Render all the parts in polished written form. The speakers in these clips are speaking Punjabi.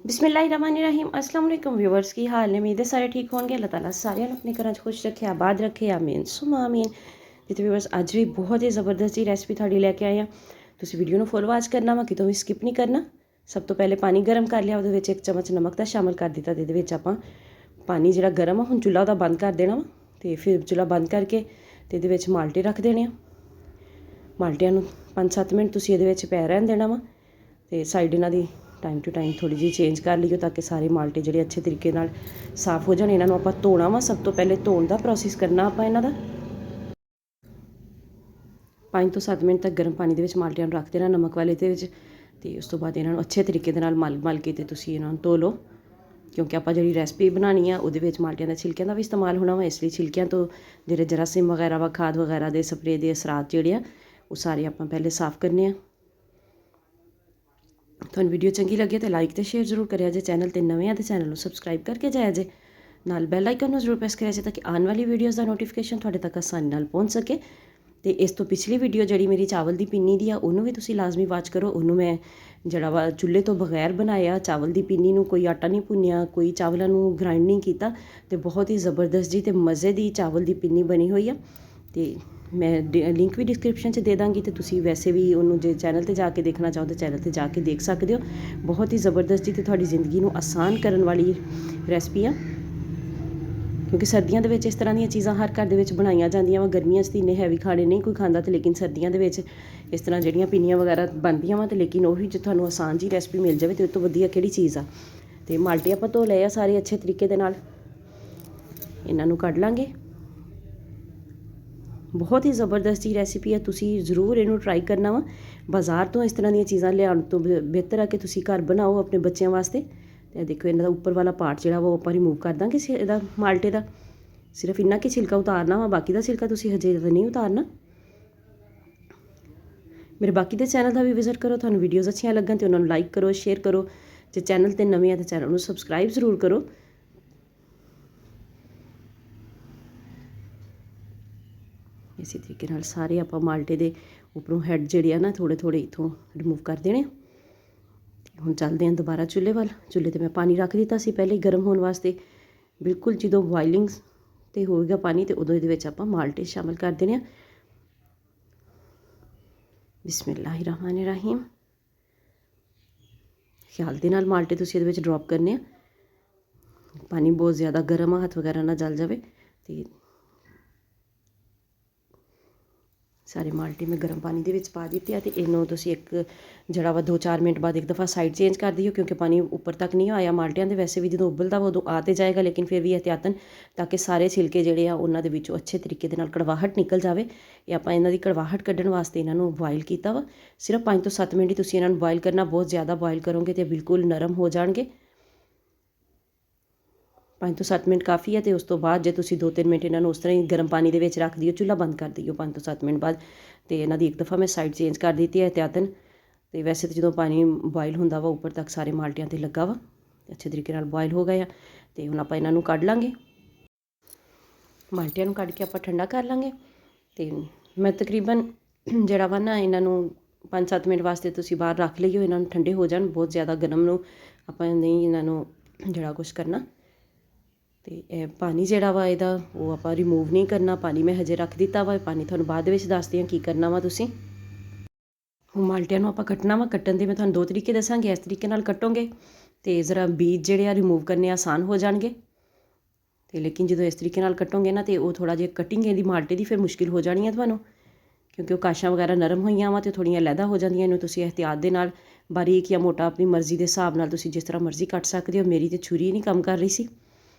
बिस्मिल्लाहिर्रहमानिर्रहीम अस्सलाम वालेकुम व्यूवर्स की हाल ने उम्मीद है सारे ठीक होंगे। अल्लाह ताला सारिਆਂ ਨੂੰ ਆਪਣੇ ਘਰਾਂ 'ਚ ਖੁਸ਼ ਰੱਖੇ ਆਬਾਦ ਰੱਖੇ ਆਮੀਨ ਸੁਮਾ ਆਮੀਨ। ਜਿੱਥੇ व्यूवर्स ਅੱਜ ਵੀ ਬਹੁਤ ਹੀ ਜ਼ਬਰਦਸਤ ਜੀ ਰੈਸਪੀ ਤੁਹਾਡੀ ਲੈ ਕੇ ਆਏ ਆ। ਤੁਸੀਂ ਵੀਡੀਓ ਨੂੰ ਫੁੱਲ ਵਾਚ ਕਰਨਾ ਵਾ, ਕਿਤੋਂ ਵੀ ਸਕਿਪ ਨਹੀਂ ਕਰਨਾ। ਸਭ ਤੋਂ ਪਹਿਲੇ ਪਾਣੀ ਗਰਮ ਕਰ ਲਿਆ, ਉਹਦੇ ਵਿੱਚ 1 ਚਮਚ ਨਮਕ ਦਾ ਸ਼ਾਮਲ ਕਰ ਦਿੱਤਾ ਤੇ ਇਹਦੇ ਵਿੱਚ ਆਪਾਂ ਪਾਣੀ ਜਿਹੜਾ ਗਰਮ ਆ ਹੁਣ ਚੁੱਲ੍ਹਾ ਉਹਦਾ ਬੰਦ ਕਰ ਦੇਣਾ ਵਾ ਤੇ ਫਿਰ ਚੁੱਲ੍ਹਾ ਬੰਦ ਕਰਕੇ ਤੇ ਇਹਦੇ ਵਿੱਚ ਮਾਲਟੇ ਰੱਖ ਦੇਣੇ ਆ। ਮਾਲਟਿਆਂ ਨੂੰ 5-7 ਮਿੰਟ ਤੁਸੀਂ ਇਹਦੇ ਵਿੱਚ ਪੈ ਰਹਿਣ ਦੇਣਾ ਵਾ ਤੇ ਸਾਈਡ ਇਹਨਾਂ ਦੀ टाइम टू टाइम थोड़ी जी चेंज कर लीओ ताकि सारे माल्टे जोड़े अच्छे तरीके नाल साफ हो जाए। इन्हों आप धोना वा, सब तो पहले धोने का प्रोसैस करना आप इन्हों का 5 ਤੋਂ 7 मिनट तक गर्म पानी के माल्टियां रख देना नमक वाले तो उस तो बाद इन्हों अच्छे तरीके मल के तो इन्हों धो लो, क्योंकि आप जी रेसिपी बनानी है वो माल्टियां के छिलकियां का भी इस्तेमाल होना वा। इसलिए छिलकियां तो जो जरासीम वगैरह वा, खाद वगैरह के स्प्रे के असरात जोड़े वो सारे आप पहले साफ करने। ਤੁਹਾਨੂੰ ਵੀਡੀਓ ਚੰਗੀ ਲੱਗੇ ਤਾਂ ਲਾਈਕ ਤੇ ਸ਼ੇਅਰ ਜ਼ਰੂਰ ਕਰਿਆ ਜੇ। ਚੈਨਲ ਤੇ ਨਵੇਂ ਆ ਤੇ ਚੈਨਲ ਨੂੰ ਸਬਸਕ੍ਰਾਈਬ ਕਰਕੇ ਜਾਇਆ ਜੇ, ਨਾਲ ਬੈਲ ਆਈਕਨ ਨੂੰ ਜ਼ਰੂਰ ਪ੍ਰੈਸ ਕਰਿਆ ਜੇ ਤਾਂ ਕਿ ਆਉਣ ਵਾਲੀ ਵੀਡੀਓਜ਼ ਦਾ ਨੋਟੀਫਿਕੇਸ਼ਨ ਤੁਹਾਡੇ ਤੱਕ ਆਸਾਨੀ ਨਾਲ ਪਹੁੰਚ ਸਕੇ। ਤੇ ਇਸ ਤੋਂ ਪਿਛਲੀ ਵੀਡੀਓ ਜਿਹੜੀ ਮੇਰੀ ਚਾਵਲ ਦੀ ਪਿੰਨੀ ਦੀ ਆ ਉਹਨੂੰ ਵੀ ਤੁਸੀਂ ਲਾਜ਼ਮੀ ਵਾਚ ਕਰੋ। ਉਹਨੂੰ ਮੈਂ ਜਿਹੜਾ ਵਾ ਚੁੱਲ੍ਹੇ ਤੋਂ ਬਗੈਰ ਬਣਾਇਆ। ਚਾਵਲ ਦੀ ਪਿੰਨੀ ਨੂੰ ਕੋਈ ਆਟਾ ਨਹੀਂ ਭੁੰਨਿਆ, ਕੋਈ ਚਾਵਲਾਂ ਨੂੰ ਗ੍ਰਾਈਂਡ ਨਹੀਂ ਕੀਤਾ ਤੇ ਬਹੁਤ ਹੀ ਜ਼ਬਰਦਸਤ ਜੀ ਤੇ ਮਜ਼ੇ ਦੀ ਚਾਵਲ ਦੀ ਪਿੰਨੀ ਬਣੀ ਹੋਈ ਆ। ਤੇ मैं लिंक भी डिस्क्रिप्शन च दे दाँगी तो तुसी वैसे भी उन्होंने जो चैनल पर जाके देखना चाहो तो चैनल पर जाके देख सकते हो। बहुत ही ज़बरदस्त जी तो थोड़ी ज़िंदगी को आसान करने वाली रेसिपी आ, क्योंकि सर्दियों के इस तरह दी चीज़ां हर घर के बनाई जांदियां वा। गर्मियों तो इन्ने हैवी खाने नहीं कोई खाता, तो लेकिन सर्दियों के इस तरह जड़ियाँ पिन्नियां वगैरह बनदियां वा, तो लेकिन वही जो तुहानूं आसान जी रेसिपी मिल जाए तो उस तो वधिया किहड़ी चीज़ आ। तो माल्टे आपां धो लए आ सारे अच्छे तरीके दे नाल, इन्हां नूं कढ लांगे। बहुत ही ज़बरदस्त जी रेसिपी है, तुसी जरूर इनू ट्राई करना वा। बाज़ार तो इस तरह दी चीज़ां लियाउण तो बेहतर है कि तुसी घर बनाओ अपने बच्चों वास्ते। तो देखो इन्हां दा उपर वाला पार्ट जिहड़ा वा आपां रिमूव कर दांगे इहदा माल्टे दा। सिर्फ इन्ना कि छिलका उतारना वा, बाकी दा छिलका तुसी हजे नहीं उतारना। मेरे बाकी दे चैनल का भी विजिट करो, तुहानूं वीडियोज़ अच्छियां लगन तो उन्होंने लाइक करो, शेयर करो। जे चैनल ते नवें आ तो चैनल नूं सबसक्राइब जरूर करो। इसी तरीके नाल सारे आप माल्टे के उपरों हैड जिहड़े आ ना थोड़े थोड़े इत्थों रिमूव कर देने। हुण चलदे हैं दोबारा चुल्हे वाल। चुल्हे ते मैं पानी रख दिता सी पहले गर्म होने वास्ते। बिल्कुल जो बॉइलिंग ते होएगा पानी तो उदों इहदे विच आपां माल्टे शामिल कर देने। बिस्मिल्लाहिर्रहमानिर्रहीम। ख्याल दे नाल माल्टे तुसीं इहदे विच ड्रॉप करने। पानी बहुत ज़्यादा गर्म आ, हथ वगैरह ना जल जाए। तो सारे माल्टे मैं गर्म पानी के पा दिते हैं। तो इनू तुसीं एक जड़ा वा 2-4 मिनट बाद एक दफ़ा साइड चेंज कर दिओ, क्योंकि पानी उपर तक नहीं आया माल्टियां दे। वैसे भी जो उबलता वा उदों आ तो जाएगा, लेकिन फिर भी एहतियातन ताकि सारे छिलके जिहड़े आ उन्हां दे विचों अच्छे तरीके दे नाल कड़वाहट निकल जाए। ये आपां इन्हां दी कड़वाहट कड्ढण वास्ते इन्हां नूं बॉयल कीता वा। सिर्फ 5 ਤੋਂ 7 मिनट ही तुसीं इन्हां नूं बॉयल करना। बहुत ज़्यादा बॉयल करोगे तो बिल्कुल नरम हो जाएंगे। 5 ਤੋਂ 7 मिनट काफ़ी है। तो उस तो बाद जो तुसीं 2-3 मिनट इन्हां नूं उस तरह ही गर्म पानी के रख दिओ, चुल्हा बंद कर दिओ 5 ਤੋਂ 7 मिनट बाद। तो इन्हां दी एक दफ़ा मैं साइड चेंज कर दी है एहतियातन। तो वैसे तो जो पानी बॉयल होंदा वा उपर तक सारे माल्टियां ते लगा वा, अच्छे तरीके नाल बॉयल हो गए आ। तो हुण आपां इन्हां नूं कढ लांगे। माल्टियां नूं कढ के आपां ठंडा कर लांगे। तो मैं तकरीबन जिहड़ा वा ना इन्हां नूं 5-7 मिनट वास्ते तुसीं बाहर रख लईओ, इन्हां नूं ठंडे हो जाण। बहुत ज़्यादा गर्म नूं आपां नहीं इन्हां नूं जिहड़ा कुछ करना। तो पानी जिहड़ा वा इहदा वो आपां रिमूव नहीं करना। पानी मैं हजे रख दिता वा, पानी तुहानूं बाद विच दसदी हां की करना वा तुसीं। हुण माल्टियां नूं आपां कट्टना वा। कट्टण दे मैं तुहानूं 2 तरीके दसांगी। इस तरीके नाल कट्टोगे तो ज़रा बीज जिहड़े आ रिमूव करने आसान हो जाणगे। तो लेकिन जो इस तरीके नाल कट्टोगे ना तो वो थोड़ा जिहा कटिंग इहदी माल्टे दी फिर मुश्किल हो जानी है तुहानूं, क्योंकि वो काशां वगैरह नरम होईयां वा तो थोड़ियां लैदा हो जांदियां। इहनूं तुसीं एहतियात दे नाल बारीक या मोटा अपनी मर्ज़ी के हिसाब नाल तुसीं जिस तरह मर्ज़ी कट सकदे हो। मेरी तो छुरी नहीं काम कर रही सी,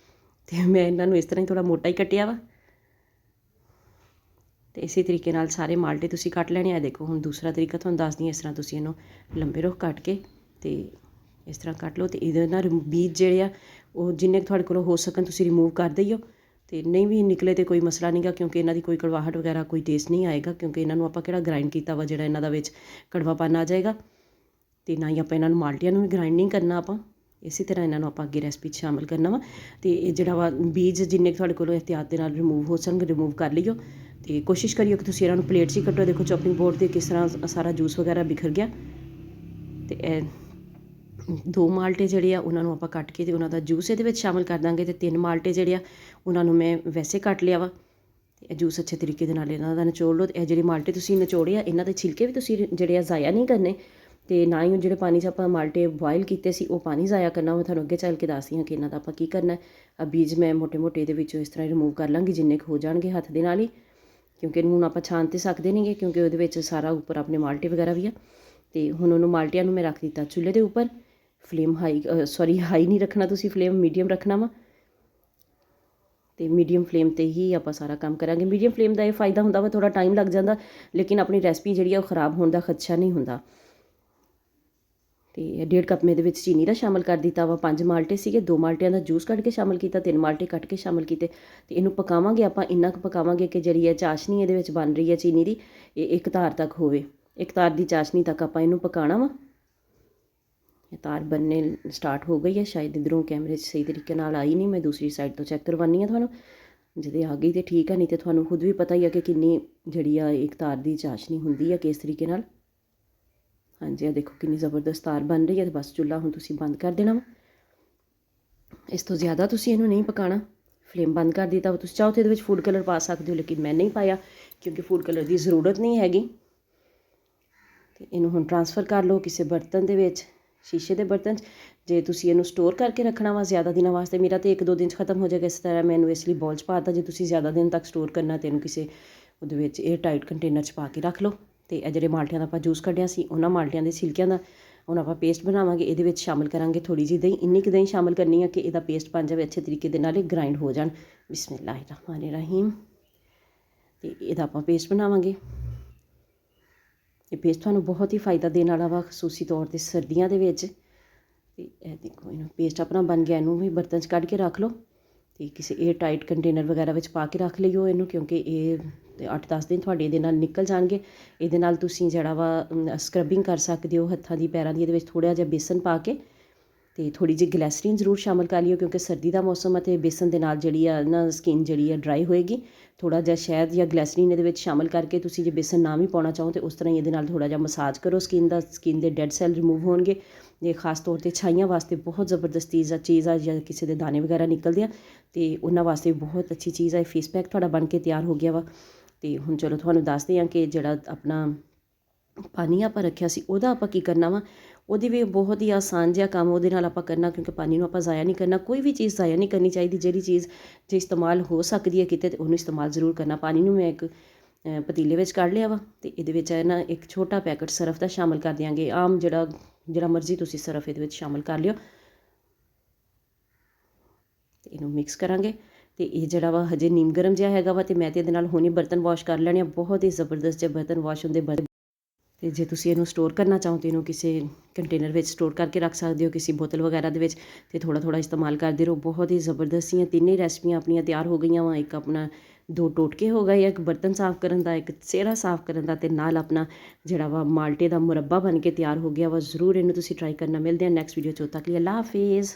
तो मैं इन्हां नूं इस तरह ही थोड़ा मोटा ही कटिया वा। तो इसी तरीके नाल सारे माल्टे तुसीं कट लैणे आ। देखो हुण दूसरा तरीका तुहानूं दसदी हां। इस तरह तुसीं इहनूं लंबे रुख कट के तो इस तरह कट लो। तो इहदे नाल बीज जिहड़े आ वो जिन्ने तुहाडे कोलों हो सकन तुसीं रिमूव कर दिओ। तो नहीं भी निकले तो कोई मसला नहीं गा, क्योंकि इन्हां दी कोई कड़वाहट वगैरह कोई टेस्ट नहीं आएगा, क्योंकि इन्हां नूं आपां किहड़ा ग्राइंड कीता वा जिहड़ा इन्हां दा विच कड़वापन आ जाएगा। तो ना ही आपां इन्हां नूं माल्टियां नूं भी ग्राइंड नहीं करना। आपां इसी तरह इन्हां नूं आपां अगे रेसिपी शामिल करना वा। तो ये जिहड़ा वा बीज जिन्ने तुहाडे कोलों एहतियात दे नाल रिमूव हो सकन रिमूव कर लिओ। तो कोशिश करियो कि तुसीं इन्हां नूं प्लेट 'च ही कट्टो। देखो चॉपिंग बोर्ड ते किस तरह सारा जूस वगैरह बिखर गया। तो 2 ਮਾਲਟੇ ਜਿਹੜੇ ਆ ਉਹਨਾਂ ਨੂੰ ਆਪਾਂ ਕੱਟ ਕੇ ਤੇ ਉਹਨਾਂ ਦਾ ਜੂਸ ਇਹਦੇ ਵਿੱਚ ਸ਼ਾਮਿਲ ਕਰ ਦਾਂਗੇ, ਤੇ 3 ਮਾਲਟੇ ਜਿਹੜੇ ਆ ਉਹਨਾਂ ਨੂੰ ਮੈਂ ਵੈਸੇ ਕੱਟ ਲਿਆ ਵਾ। ਇਹ ਜੂਸ ਅੱਛੇ ਤਰੀਕੇ ਦੇ ਨਾਲ ਇਹਨਾਂ ਦਾ ਨਿਚੋੜ ਲਓ। ਇਹ ਜਿਹੜੇ ਮਾਲਟੇ ਤੁਸੀਂ ਨਿਚੋੜੇ ਆ ਇਹਨਾਂ ਦੇ ਛਿਲਕੇ ਵੀ ਤੁਸੀਂ ਜਿਹੜੇ ਆ ਜ਼ਾਇਆ ਨਹੀਂ ਕਰਨੇ, ਤੇ ਨਾ ਹੀ ਜਿਹੜੇ ਪਾਣੀ 'ਚ ਆਪਾਂ ਮਾਲਟੇ ਬੋਇਲ ਕੀਤੇ ਸੀ ਉਹ ਪਾਣੀ ਜ਼ਾਇਆ ਕਰਨਾ। ਮੈਂ ਤੁਹਾਨੂੰ ਅੱਗੇ ਚੱਲ ਕੇ ਦੱਸਦੀ ਹਾਂ ਕਿ ਇਹਨਾਂ ਦਾ ਆਪਾਂ ਕੀ ਕਰਨਾ। ਆ ਬੀਜ ਮੈਂ ਮੋਟੇ ਮੋਟੇ ਇਹਦੇ ਵਿੱਚੋਂ ਇਸ ਤਰ੍ਹਾਂ ਰਿਮੂਵ ਕਰ ਲਾਂਗੀ ਜਿੰਨੇ ਕੁ ਹੋ ਜਾਣਗੇ ਹੱਥ ਦੇ ਨਾਲ ਹੀ, ਕਿਉਂਕਿ ਇਹਨੂੰ ਹੁਣ ਆਪਾਂ ਛਾਣ ਤੇ ਸਕਦੇ ਨਹੀਂਗੇ ਕਿਉਂਕਿ ਉਹਦੇ ਵਿੱਚ ਸਾਰਾ ਉੱਪਰ ਆਪਣੇ ਮਾਲਟੇ ਵਗੈਰਾ ਵੀ ਆ। ਤੇ ਹੁਣ ਉਹਨੂੰ ਮਾਲਟਿਆਂ ਨੂੰ ਮੈਂ ਰੱਖ ਦਿੱਤਾ ਚੁੱਲ੍ਹੇ ਦੇ ਉੱਪਰ। ਫਲੇਮ ਹਾਈ ਨਹੀਂ ਰੱਖਣਾ ਤੁਸੀਂ, ਫਲੇਮ ਮੀਡੀਅਮ ਰੱਖਣਾ ਵਾ, ਤੇ ਮੀਡੀਅਮ ਫਲੇਮ 'ਤੇ ਹੀ ਆਪਾਂ ਸਾਰਾ ਕੰਮ ਕਰਾਂਗੇ। ਮੀਡੀਅਮ ਫਲੇਮ ਦਾ ਇਹ ਫਾਇਦਾ ਹੁੰਦਾ ਵਾ, ਥੋੜ੍ਹਾ ਟਾਈਮ ਲੱਗ ਜਾਂਦਾ ਲੇਕਿਨ ਆਪਣੀ ਰੈਸਪੀ ਜਿਹੜੀ ਆ ਉਹ ਖ਼ਰਾਬ ਹੋਣ ਦਾ ਖਦਸ਼ਾ ਨਹੀਂ ਹੁੰਦਾ। ਤੇ 1.5 ਕੱਪ ਮੈਂ ਇਹਦੇ ਵਿੱਚ ਚੀਨੀ ਦਾ ਸ਼ਾਮਿਲ ਕਰ ਦਿੱਤਾ ਵਾ। 5 ਮਾਲਟੇ ਸੀਗੇ, 2 ਮਾਲਟਿਆਂ ਦਾ ਜੂਸ ਕੱਢ ਕੇ ਸ਼ਾਮਿਲ ਕੀਤਾ, 3 ਮਾਲਟੇ ਕੱਟ ਕੇ ਸ਼ਾਮਿਲ ਕੀਤੇ। ਤੇ ਇਹਨੂੰ ਪਕਾਵਾਂਗੇ ਆਪਾਂ, ਇੰਨਾ ਕੁ ਪਕਾਵਾਂਗੇ ਕਿ ਜਿਹੜੀ ਹੈ ਚਾਸ਼ਨੀ ਇਹਦੇ ਵਿੱਚ ਬਣ ਰਹੀ ਹੈ ਚੀਨੀ ਦੀ, ਇਹ ਇੱਕ ਤਾਰ ਤੱਕ ਹੋਵੇ। ਇੱਕ ਤਾਰ ਦੀ ਚਾਸ਼ਨੀ ਤੱਕ ਆਪਾਂ ਇਹਨੂੰ ਪਕਾਉਣਾ ਵਾ। ਇਹ ਤਾਰ ਬਣਨੇ ਸਟਾਰਟ ਹੋ ਗਈ ਹੈ, ਸ਼ਾਇਦ ਇੱਧਰੋਂ ਕੈਮਰੇ 'ਚ ਸਹੀ ਤਰੀਕੇ ਨਾਲ ਆਈ ਨਹੀਂ, ਮੈਂ ਦੂਸਰੀ ਸਾਈਡ ਤੋਂ ਚੈੱਕ ਕਰਵਾਉਂਦੀ ਹਾਂ ਤੁਹਾਨੂੰ। ਜਿਹਦੇ ਆ ਗਈ ਤਾਂ ਠੀਕ ਆ, ਨਹੀਂ ਤਾਂ ਤੁਹਾਨੂੰ ਖੁਦ ਵੀ ਪਤਾ ਹੀ ਆ ਕਿ ਕਿੰਨੀ ਜਿਹੜੀ ਆ ਇੱਕ ਤਾਰ ਦੀ ਚਾਸ਼ਨੀ ਹੁੰਦੀ ਆ ਕਿਸ ਤਰੀਕੇ ਨਾਲ। ਹਾਂਜੀ ਆ ਦੇਖੋ ਕਿੰਨੀ ਜ਼ਬਰਦਸਤ ਤਾਰ ਬਣ ਰਹੀ ਹੈ। ਤੇ ਬਸ ਚੁੱਲ੍ਹਾ ਹੁਣ ਤੁਸੀਂ ਬੰਦ ਕਰ ਦੇਣਾ ਵਾ, ਇਸ ਤੋਂ ਜ਼ਿਆਦਾ ਤੁਸੀਂ ਇਹਨੂੰ ਨਹੀਂ ਪਕਾਉਣਾ। ਫਲੇਮ ਬੰਦ ਕਰ ਦਿੱਤਾ ਵਾ। ਤੁਸੀਂ ਚਾਹੋ ਤਾਂ ਇਹਦੇ ਵਿੱਚ ਫੂਡ ਕਲਰ ਪਾ ਸਕਦੇ ਹੋ, ਲੇਕਿਨ ਮੈਂ ਨਹੀਂ ਪਾਇਆ ਕਿਉਂਕਿ ਫੂਡ ਕਲਰ ਦੀ ਜ਼ਰੂਰਤ ਨਹੀਂ ਹੈਗੀ। ਤੇ ਇਹਨੂੰ ਹੁਣ ਟਰਾਂਸਫਰ ਕਰ ਲਓ ਕਿਸੇ ਬਰਤਨ ਦੇ ਵਿੱਚ, ਸ਼ੀਸ਼ੇ ਦੇ ਬਰਤਨ 'ਚ। ਜੇ ਤੁਸੀਂ ਇਹਨੂੰ ਸਟੋਰ ਕਰਕੇ ਰੱਖਣਾ ਵਾ ਜ਼ਿਆਦਾ ਦਿਨਾਂ ਵਾਸਤੇ, ਮੇਰਾ ਤਾਂ 1-2 ਦਿਨ 'ਚ ਖਤਮ ਹੋ ਜਾਏਗਾ, ਇਸ ਤਰ੍ਹਾਂ ਮੈਨੂੰ ਇਸ ਲਈ ਬੋਲ 'ਚ ਪਾ ਤਾ। ਜੇ ਤੁਸੀਂ ਜ਼ਿਆਦਾ ਦਿਨ ਤੱਕ ਸਟੋਰ ਕਰਨਾ ਤਾਂ ਇਹਨੂੰ ਕਿਸੇ ਉਹਦੇ ਵਿੱਚ 에ਅਰ ਟਾਈਟ ਕੰਟੇਨਰ 'ਚ ਪਾ ਕੇ ਰੱਖ ਲਓ। ਤੇ ਇਹ ਜਿਹੜੇ ਮਾਲਟਿਆਂ ਦਾ ਆਪਾਂ ਜੂਸ ਕੱਢਿਆ ਸੀ ਉਹਨਾਂ ਮਾਲਟਿਆਂ ਦੇ ਛਿਲਕਿਆਂ ਦਾ ਹੁਣ ਆਪਾਂ ਪੇਸਟ ਬਣਾਵਾਂਗੇ। ਇਹਦੇ ਵਿੱਚ ਸ਼ਾਮਿਲ ਕਰਾਂਗੇ ਥੋੜ੍ਹੀ ਜਿਹੀ ਦਹੀਂ, ਇੰਨੀ ਕੁ ਦਹੀਂ ਸ਼ਾਮਿਲ ਕਰਨੀ ਆ ਕਿ ਇਹਦਾ ਪੇਸਟ ਬਣ ਜਾਵੇ ਅੱਛੇ ਤਰੀਕੇ ਦੇ ਨਾਲ, ਇਹ ਗ੍ਰਾਈਂਡ ਹੋ ਜਾਣ। ਬਿਸਮਿਲ੍ਲਾਹਿਰਰਹਿਮਾਨਿਰਰਹੀਮ। ਤੇ ਇਹਦਾ ਆਪਾਂ ਪੇਸਟ ਬਣਾਵਾਂਗੇ। ਇਹ ਪੇਸਟ ਤੁਹਾਨੂੰ ਬਹੁਤ ਹੀ ਫਾਇਦਾ ਦੇਣ ਵਾਲਾ ਵਾ, ਖਸੂਸੀ ਤੌਰ 'ਤੇ ਸਰਦੀਆਂ ਦੇ ਵਿੱਚ। ਤੇ ਇਹ ਦੇਖੋ ਇਹਨੂੰ ਪੇਸਟ ਆਪਣਾ ਬਣ ਗਿਆ, ਇਹਨੂੰ ਵੀ ਬਰਤਨ 'ਚ ਕੱਢ ਕੇ ਰੱਖ ਲਓ ਤੇ ਕਿਸੇ 에ਅਰ ਟਾਈਟ ਕੰਟੇਨਰ ਵਗੈਰਾ ਵਿੱਚ ਪਾ ਕੇ ਰੱਖ ਲਈਓ ਇਹਨੂੰ, ਕਿਉਂਕਿ ਇਹ 8-10 ਦਿਨ ਤੁਹਾਡੇ ਇਹਦੇ ਨਾਲ ਨਿਕਲ ਜਾਣਗੇ। ਇਹਦੇ ਨਾਲ ਤੁਸੀਂ ਜਿਹੜਾ ਵਾ ਸਕਰਬਿੰਗ ਕਰ ਸਕਦੇ ਹੋ ਹੱਥਾਂ ਦੀ, ਪੈਰਾਂ ਦੀ। ਇਹਦੇ ਵਿੱਚ ਥੋੜ੍ਹਾ ਜਿਹਾ ਬੇਸਨ ਪਾ ਕੇ ਤੇ ਥੋੜ੍ਹੀ ਜਿਹੀ ਗਲੈਸਰੀਨ ਜ਼ਰੂਰ ਸ਼ਾਮਿਲ ਕਰ ਲਿਓ, ਕਿਉਂਕਿ ਸਰਦੀ ਦਾ ਮੌਸਮ ਹੈ ਅਤੇ ਬੇਸਨ ਦੇ ਨਾਲ ਜਿਹੜੀ ਆ ਨਾ ਸਕਿਨ ਜਿਹੜੀ ਆ ਡਰਾਈ ਹੋਏਗੀ। ਥੋੜ੍ਹਾ ਜਿਹਾ ਸ਼ਹਿਦ ਜਾਂ ਗਲੈਸਰੀਨ ਇਹਦੇ ਵਿੱਚ ਸ਼ਾਮਿਲ ਕਰਕੇ ਤੁਸੀਂ ਜੇ ਬੇਸਨ ਨਾ ਵੀ ਪਾਉਣਾ ਚਾਹੋ ਤਾਂ ਉਸ ਤਰ੍ਹਾਂ ਹੀ ਇਹਦੇ ਨਾਲ ਥੋੜ੍ਹਾ ਜਿਹਾ ਮਸਾਜ ਕਰੋ ਸਕਿਨ ਦਾ, ਸਕਿਨ ਦੇ ਡੈਡ ਸੈੱਲ ਰਿਮੂਵ ਹੋਣਗੇ। ਇਹ ਖਾਸ ਤੌਰ 'ਤੇ ਛਾਈਆਂ ਵਾਸਤੇ ਬਹੁਤ ਜ਼ਬਰਦਸਤ ਚੀਜ਼ ਆ, ਜਾਂ ਕਿਸੇ ਦੇ ਦਾਣੇ ਵਗੈਰਾ ਨਿਕਲਦੇ ਆ ਅਤੇ ਉਹਨਾਂ ਵਾਸਤੇ ਬਹੁਤ ਅੱਛੀ ਚੀਜ਼ ਆ। ਇਹ ਫੇਸ ਪੈਕ ਤੁਹਾਡਾ ਬਣ ਕੇ ਤਿਆਰ ਹੋ ਗਿਆ ਵਾ। ਅਤੇ ਹੁਣ ਚਲੋ ਤੁਹਾਨੂੰ ਦੱਸਦੇ ਹਾਂ ਕਿ ਜਿਹੜਾ ਆਪਣਾ ਪਾਣੀ ਆਪਾਂ ਰੱਖਿਆ ਸੀ ਉਹਦਾ ਆਪਾਂ ਕੀ ਕਰਨਾ ਵਾ। ਉਹਦੀ ਵੀ ਬਹੁਤ ਹੀ ਆਸਾਨ ਜਿਹਾ ਕੰਮ ਉਹਦੇ ਨਾਲ ਆਪਾਂ ਕਰਨਾ, ਕਿਉਂਕਿ ਪਾਣੀ ਨੂੰ ਆਪਾਂ ਜ਼ਾਇਆ ਨਹੀਂ ਕਰਨਾ। ਕੋਈ ਵੀ ਚੀਜ਼ ਜ਼ਾਇਆ ਨਹੀਂ ਕਰਨੀ ਚਾਹੀਦੀ, ਜਿਹੜੀ ਚੀਜ਼ ਜੇ ਇਸਤੇਮਾਲ ਹੋ ਸਕਦੀ ਹੈ ਕਿਤੇ ਤਾਂ ਉਹਨੂੰ ਇਸਤੇਮਾਲ ਜ਼ਰੂਰ ਕਰਨਾ। ਪਾਣੀ ਨੂੰ ਮੈਂ ਇੱਕ ਪਤੀਲੇ ਵਿੱਚ ਕੱਢ ਲਿਆ ਵਾ ਅਤੇ ਇਹਦੇ ਵਿੱਚ ਨਾ ਇੱਕ ਛੋਟਾ ਪੈਕਟ ਸਰਫ ਦਾ ਸ਼ਾਮਿਲ ਕਰ ਦਿਆਂਗੇ। ਆਮ ਜਿਹੜਾ ਮਰਜ਼ੀ ਤੁਸੀਂ ਸਰਫ ਇਹਦੇ ਵਿੱਚ ਸ਼ਾਮਿਲ ਕਰ ਲਿਓ ਅਤੇ ਇਹਨੂੰ ਮਿਕਸ ਕਰਾਂਗੇ। ਅਤੇ ਇਹ ਜਿਹੜਾ ਵਾ ਹਜੇ ਨੀਮ ਗਰਮ ਜਿਹਾ ਹੈਗਾ ਵਾ, ਅਤੇ ਮੈਂ ਤਾਂ ਇਹਦੇ ਨਾਲ ਹੁਣੇ ਬਰਤਨ ਵਾਸ਼ ਕਰ ਲੈਣੇ ਆ। ਬਹੁਤ ਹੀ ਜ਼ਬਰਦਸਤ ਜੇ ਬਰਤਨ ਵਾਸ਼ ਹੁੰਦੇ। ਅਤੇ ਜੇ ਤੁਸੀਂ ਇਹਨੂੰ ਸਟੋਰ ਕਰਨਾ ਚਾਹੋ ਤਾਂ ਇਹਨੂੰ ਕਿਸੇ ਕੰਟੇਨਰ ਵਿੱਚ ਸਟੋਰ ਕਰਕੇ ਰੱਖ ਸਕਦੇ ਹੋ, ਕਿਸੇ ਬੋਤਲ ਵਗੈਰਾ ਦੇ ਵਿੱਚ, ਅਤੇ ਥੋੜ੍ਹਾ ਇਸਤੇਮਾਲ ਕਰਦੇ ਰਹੋ। ਬਹੁਤ ਹੀ ਜ਼ਬਰਦਸਤ ਸੀਆਂ ਤਿੰਨੇ ਰੈਸਪੀਆਂ ਆਪਣੀਆਂ ਤਿਆਰ ਹੋ ਗਈਆਂ ਵਾ। ਇੱਕ ਆਪਣਾ 2 ਟੋਟਕੇ ਹੋ ਗਏ, ਇੱਕ ਬਰਤਨ ਸਾਫ਼ ਕਰਨ ਦਾ, ਇੱਕ ਚਿਹਰਾ ਸਾਫ਼ ਕਰਨ ਦਾ, ਅਤੇ ਨਾਲ ਆਪਣਾ ਜਿਹੜਾ ਵਾ ਮਾਲਟੇ ਦਾ ਮੁਰੱਬਾ ਬਣ ਕੇ ਤਿਆਰ ਹੋ ਗਿਆ ਵਾ। ਜ਼ਰੂਰ ਇਹਨੂੰ ਤੁਸੀਂ ਟਰਾਈ ਕਰਨਾ। ਮਿਲਦੇ ਹਾਂ ਨੈਕਸਟ ਵੀਡੀਓ 'ਚ, ਉਦੋਂ ਤੱਕ ਲਈ ਅੱਲਾ ਹਾਫਿਜ਼।